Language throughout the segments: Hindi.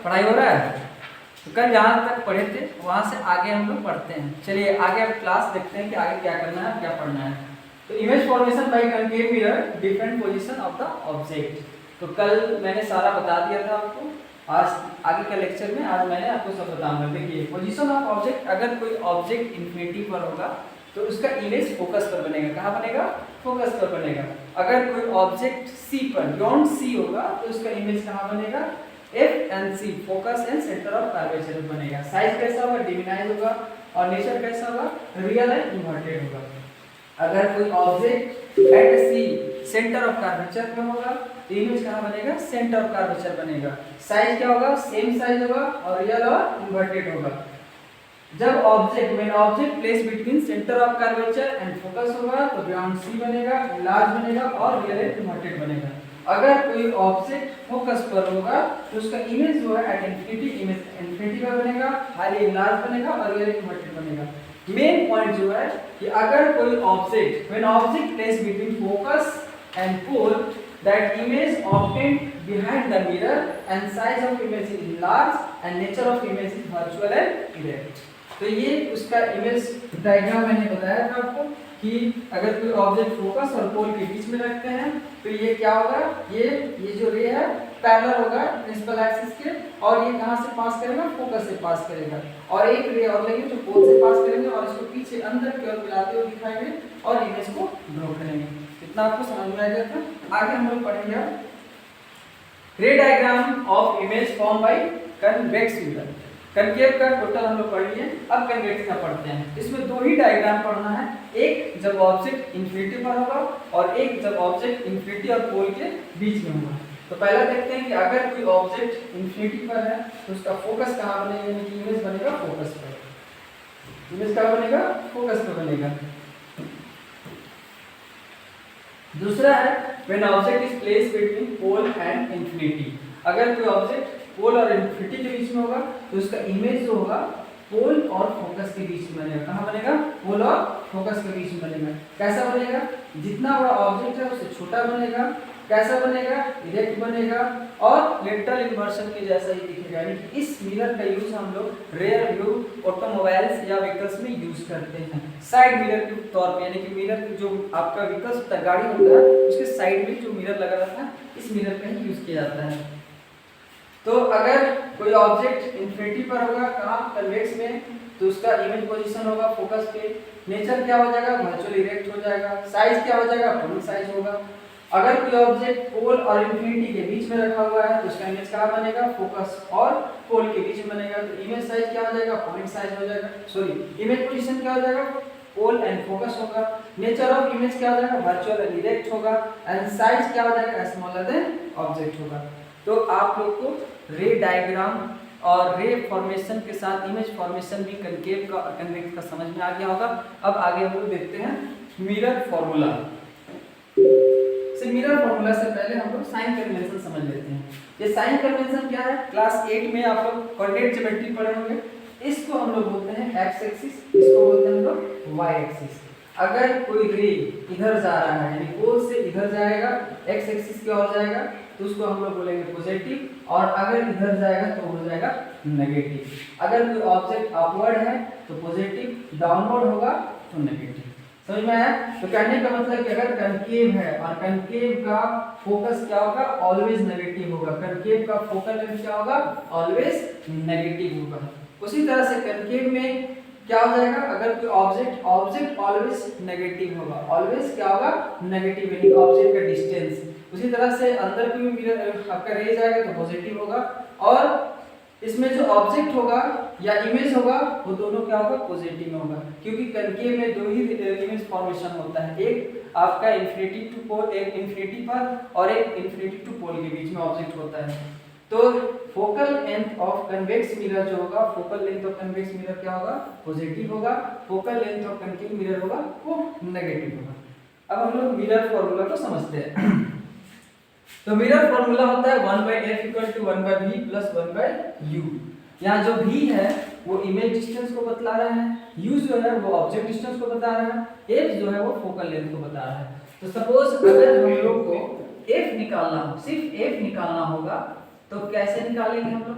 पढ़ाई हो रहा है? तो कल जहाँ तक पढ़े थे वहाँ से आगे हम लोग पढ़ते हैं। चलिए आगे अब क्लास देखते हैं कि आगे क्या करना है, क्या पढ़ना है। तो image formation by concave mirror, different position of the object. तो कल मैंने सारा बता दिया था आपको। आज आगे के लेक्चर में आज मैंने आपको सब बताऊंगा। देखिए पोजीशन ऑफ ऑब्जेक्ट, अगर कोई ऑब्जेक्ट इन्फिनिटी पर होगा तो उसका इमेज फोकस पर बनेगा। कहाँ बनेगा? फोकस पर बनेगा। अगर कोई ऑब्जेक्ट सी पर बियॉन्ड सी होगा तो उसका इमेज कहाँ बनेगा? F and C, focus and centre of curvature बनेगा। साइज कैसा होगा? डिमिनाइज होगा। और नेचर कैसा होगा? रियल एंड इन्वर्टेड होगा। अगर कोई object at C centre of curvature में होगा तो इमेज कहाँ बनेगा? सेंटर ऑफ कर्वेचर बनेगा। साइज क्या होगा? सेम साइज होगा और रियल और इन्वर्टेड होगा। जब object when object place between centre of curvature and focus होगा तो बियॉन्ड सी बनेगा, लार्ज बनेगा और रियल एंड इन्वर्टेड बनेगा। अगर कोई ऑब्जेक्ट फोकस पर होगा तो उसका इमेज जो है एट इंफिनिटी, इमेज इंफिनिटी पर बनेगा, हाईली लार्ज बनेगा और रियल इन्वर्टेड बनेगा। मेन पॉइंट जो है कि अगर कोई object when object place between focus and pole that image obtained behind the mirror and size of image is large and nature of image is virtual and direct। तो ये उसका इमेज डायग्राम मैंने बताया था आपको कि अगर कोई ऑब्जेक्ट फोकस और पोल के बीच में रखते हैं तो ये क्या होगा? ये जो रे है पैरेलल होगा प्रिंसिपल एक्सिस के, और ये कहां से पास करेगा? फोकस से पास करेगा। और एक रे और लेंगे जो पोल से पास करेंगे और इसको पीछे अंदर की ओर मिलाते हुए दिखाएंगे और इमेज को ड्रॉ करेंगे। इतना आपको समझ में आ गया था? आगे हम लोग पढ़ेंगे रे diagram of image form by convex mirror. Concave का टोटल हम लोग पढ़ लिए, अब कन्वेक्स का पढ़ते हैं। इसमें दो ही डायग्राम पढ़ना है, एक जब ऑब्जेक्ट इन्फिनिटी पर होगा और एक जब ऑब्जेक्ट इन्फिनिटी और पोल के बीच में होगा। तो पहला देखते हैं कि अगर कोई ऑब्जेक्ट इन्फिनिटी पर है तो उसका फोकस कहाँ बनेगा? यानी कि इमेज बनेगा फोकस पर। इमेज कहाँ बनेगा? फोकस पर बनेगा। दूसरा है when object is placed between pole and infinity. अगर कोई ऑब्जेक्ट पोल और इन्फिनिटी के बीच में होगा तो उसका इमेज जो होगा पोल और फोकस के बीच में बनेगा। कहाँ बनेगा? पोल और फोकस के बीच में बनेगा। कैसा बनेगा? जितना बड़ा ऑब्जेक्ट है उससे छोटा बनेगा। कैसा बनेगा? इरेक्ट बनेगा और लेटरल इन्वर्शन के जैसा ही दिखेगा। यानी कि इस मिरर का यूज हम लोग रेयर व्यू ऑटोमोबाइल्स या व्हीकल्स में यूज करते हैं साइड मिरर के तौर पे। यानी कि मिरर जो आपका व्हीकल्स होता है, गाड़ी होता है, उसके साइड में जो मिरर लगा रहता है इस मिरर का ही यूज किया जाता है। तो अगर कोई ऑब्जेक्ट इन्फिनिटी पर होगा कहाँ? कन्वेक्स में, तो उसका इमेज पोजीशन होगा फोकस पे। नेचर क्या हो जाएगा? वर्चुअल इरेक्ट हो जाएगा। साइज क्या हो जाएगा? पॉइंट साइज होगा। अगर कोई ऑब्जेक्ट पोल और इन्फिनिटी के बीच में रखा हुआ है तो उसका इमेज कहाँ बनेगा? फोकस और पोल के बीच में बनेगा। तो इमेज साइज क्या हो जाएगा? पॉइंट साइज हो जाएगा। सॉरी, इमेज पोजीशन क्या हो जाएगा? पोल एंड फोकस होगा। नेचर ऑफ इमेज क्या हो जाएगा? वर्चुअल एंड इरेक्ट होगा। एंड साइज क्या हो जाएगा? स्मॉलर देन ऑब्जेक्ट होगा। तो आप लोग को रे डायग्राम और रे फॉर्मेशन के साथ इमेज फॉर्मेशन भी कनकेव का और कन्वेक्स का समझ में आ गया होगा। अब आगे हम लोग देखते हैं मिरर फॉर्मूला। मिरर फॉर्मूला से पहले हम लोग साइन कन्वेंशन समझ लेते हैं। ये साइन कन्वेंशन क्या है? क्लास 8 में आप लोग कोऑर्डिनेट ज्योमेट्री पढ़े होंगे। इसको हम लोग बोलते हैं एक्स एक्सिस, इसको बोलते हैं हम लोग वाई एक्सिस। अगर कोई रे इधर जा रहा है यानी पोल से इधर जाएगा, एक्स एक्सिस की ओर जाएगा तो उसको हम लोग बोलेंगे पॉजिटिव, और अगर इधर जाएगा तो हो जाएगा नेगेटिव। अगर कोई ऑब्जेक्ट अपवर्ड है तो पॉजिटिव, डाउनवर्ड होगा तो नेगेटिव। समझ में आया? तो कहने का मतलब कि अगर कनकेव है और कनकेव का फोकस क्या होगा? ऑलवेज नेगेटिव होगा। कनकेव का फोकल लेंथ क्या होगा? ऑलवेज नेगेटिव होगा। उसी तरह से कनकेव में क्या हो जाएगा? अगर कोई ऑब्जेक्ट ऑलवेज नेगेटिव होगा। ऑलवेज क्या होगा? नेगेटिव, यानी ऑब्जेक्ट का डिस्टेंस। उसी तरह से अंदर कोई मिरर आपका रे जाएगा तो पॉजिटिव होगा, और इसमें जो ऑब्जेक्ट होगा या इमेज होगा वो दोनों क्या होगा? पॉजिटिव में होगा। क्योंकि कनकेव में दो ही इमेज फॉर्मेशन होता है, एक आपका इन्फिनिटी टू पोल, एक इन्फिनिटी पर और एक इन्फिनिटी टू पोल के बीच में ऑब्जेक्ट होता है। तो focal length of convex mirror जो होगा, focal length of convex mirror क्या होगा? पॉजिटिव होगा। Focal length of concave mirror होगा वो नेगेटिव होगा। अब हम लोग मिरर फॉर्मूला को समझते हैं। तो मिरर फॉर्मूला होता है 1/f = 1/v + 1/u। यहाँ जो v है वो इमेज डिस्टेंस को बतला रहा है, u जो है वो ऑब्जेक्ट डिस्टेंस को बता रहा है, f जो है वो फोकल लेंथ को बता रहा है। तो सपोज अगर हम लोग को f निकालना हो, सिर्फ f निकालना होगा तो कैसे निकालेंगे हम लोग?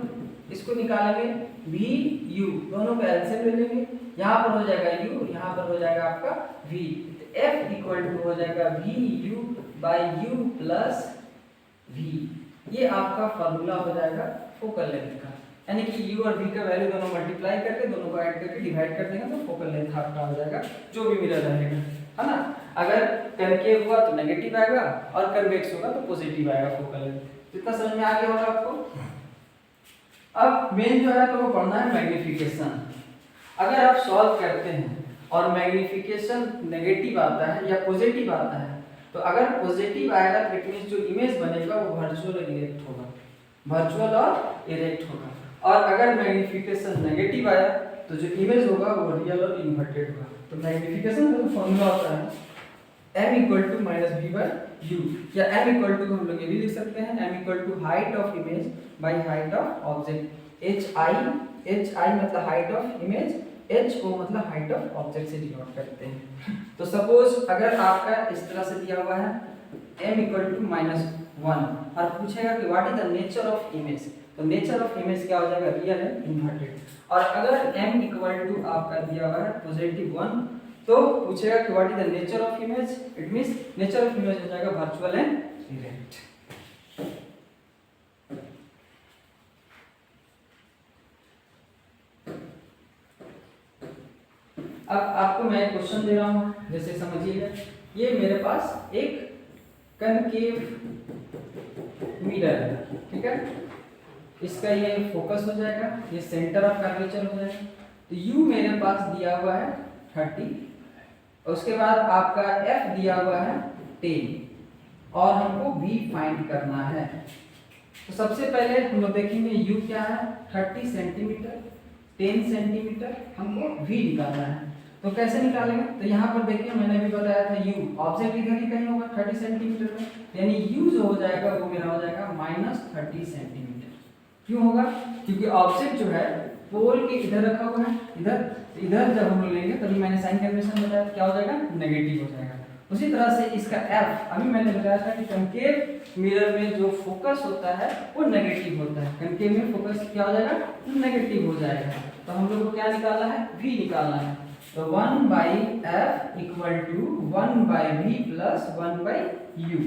इसको निकालेंगे वी यू, दोनों का एलसीएम ले लेंगे, यहाँ पर हो जाएगा u, यहाँ पर हो जाएगा आपका v, f इक्वल टू हो जाएगा v u by u plus v। ये आपका फार्मूला हो जाएगा फोकल लेंथ का, यानी कि u और v का वैल्यू दोनों मल्टीप्लाई करके, दोनों को ऐड करके डिवाइड कर देंगे तो फोकल लेंथ आपका हो जाएगा जो भी मिरर रहेगा, है ना। अगर कनकेव हुआ तो नेगेटिव आएगा और कन्वेक्स होगा तो पॉजिटिव आएगा फोकल लेंथ। इतना समझ में आ गया होगा आपको। अब मेन जो है तो वो पढ़ना है मैग्नीफिकेशन। अगर आप सॉल्व करते हैं और मैग्नीफिकेशन नेगेटिव आता है या पॉजिटिव आता है, तो अगर पॉजिटिव आएगा तो इट मींस जो इमेज बनेगा वो वर्चुअल और इरेक्ट होगा, वर्चुअल और इरेक्ट होगा। और अगर मैग्नीफिकेशन नेगेटिव आया तो जो इमेज होगा वो रियल और इन्वर्टेड होगा। तो मैग्नीफिकेशन का जो फॉर्मूला होता है m equal to minus v by u, या m इक्वल टू हम लोग ये भी लिख सकते हैं m equal to height of image by height of object. h i मतलब height of image, h o मतलब हाइट ऑफ ऑब्जेक्ट से डिनोट करते हैं। तो सपोज अगर आपका इस तरह से दिया हुआ है m इक्वल टू माइनस 1 और पूछेगा कि what is the nature of image, तो नेचर ऑफ इमेज क्या हो जाएगा, रियल एंड इन्वर्टेड। और अगर m इक्वल टू आपका दिया हुआ है पॉजिटिव 1 तो पूछेगा कि what is the nature of image, it means nature of image हो जाएगा वर्चुअल एंड इरेक्ट। अब आपको मैं क्वेश्चन दे रहा हूं, जैसे समझिएगा, ये मेरे पास एक कनकेव मिरर है, ठीक है। इसका ये फोकस हो जाएगा, ये सेंटर ऑफ कर्वेचर हो जाएगा। तो u मेरे पास दिया हुआ है 30, उसके बाद आपका f दिया हुआ है 10 और हमको v फाइंड करना है। तो सबसे पहले हम लोग देखेंगे u क्या है, 30 सेंटीमीटर, 10 सेंटीमीटर, हमको v निकालना है। तो कैसे निकालेंगे, तो यहाँ पर देखिए मैंने भी बताया था u ऑब्जेक्ट इधर ही कहीं होगा 30 सेंटीमीटर में, यानी u जो हो जाएगा वो मेरा हो जाएगा -30 सेंटीमीटर। क्यों होगा, क्योंकि ऑब्जेक्ट जो है पोल के इधर रखा हुआ है, इधर जब हम लेंगे तभी मैंने साइन कन्वेंशन बताया क्या हो जाएगा, नेगेटिव हो जाएगा। उसी तरह से इसका f, अभी मैंने बताया था कि कनकेव मिरर में जो फोकस होता है वो नेगेटिव होता है, कनकेव में फोकस क्या हो जाएगा, नेगेटिव हो जाएगा। तो हम लोग को क्या निकालना है, v निकालना है। तो 1/f equal to 1/v plus 1/u।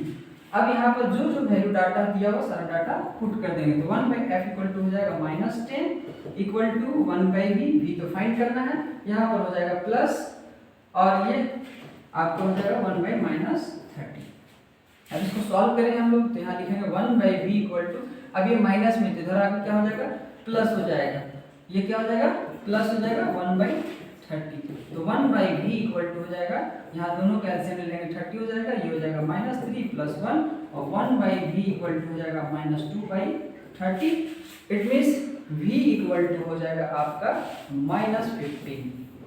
अब यहाँ पर जो जो वैल्यू डाटा दिया हुआ सारा डाटा पुट कर देंगे। तो 1/f इक्वल टू हो जाएगा -10 इक्वल टू 1/v, v तो फाइंड करना है, यहाँ पर हो जाएगा प्लस और ये आपको हो जाएगा 1/-30। अब इसको सॉल्व करेंगे हम लोग, तो यहाँ लिखेंगे 1/v इक्वल टू, अब ये माइनस में इधर आकर क्या हो जाएगा, प्लस हो जाएगा, ये क्या हो जाएगा, प्लस हो जाएगा 1/30। तो 1/v इक्वल टू हो जाएगा, यहाँ दोनों कैंसिल ले लेंगे, 30 हो जाएगा, ये हो जाएगा -3 + 1 और 1/v इक्वल टू हो जाएगा -2/30। It means v equal to हो जाएगा आपका -15,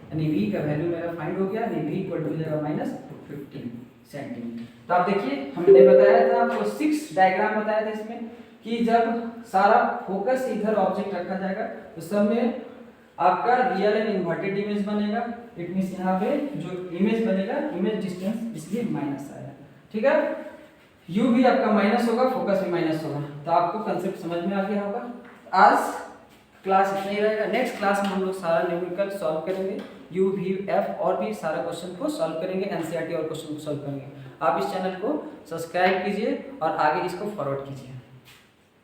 यानी v का वैल्यू मेरा फाइंड हो गया, यानी v इक्वल टू हो जाएगा -15 सेंटीमीटर। तो आप देखिए हमने बताया था आपको 6 डायग्राम बताया था इसमें कि जब सारा फोकस इधर ऑब्जेक्ट रखा जाएगा तो सब में आपका रियल एंड इन्वर्टेड इमेज बनेगा। इट मींस यहाँ पे जो इमेज बनेगा, इमेज डिस्टेंस इसलिए माइनस आएगा, ठीक है। u भी आपका माइनस होगा, फोकस भी माइनस होगा। तो आपको कंसेप्ट समझ में आ गया होगा। आज क्लास इतना ही रहेगा, नेक्स्ट क्लास में हम लोग सारा न्यूमेरिकल सॉल्व करेंगे, u v f और भी सारा क्वेश्चन को सॉल्व करेंगे, एनसीईआरटी और क्वेश्चन को सॉल्व करेंगे। आप इस चैनल को सब्सक्राइब कीजिए और आगे इसको फॉरवर्ड कीजिए।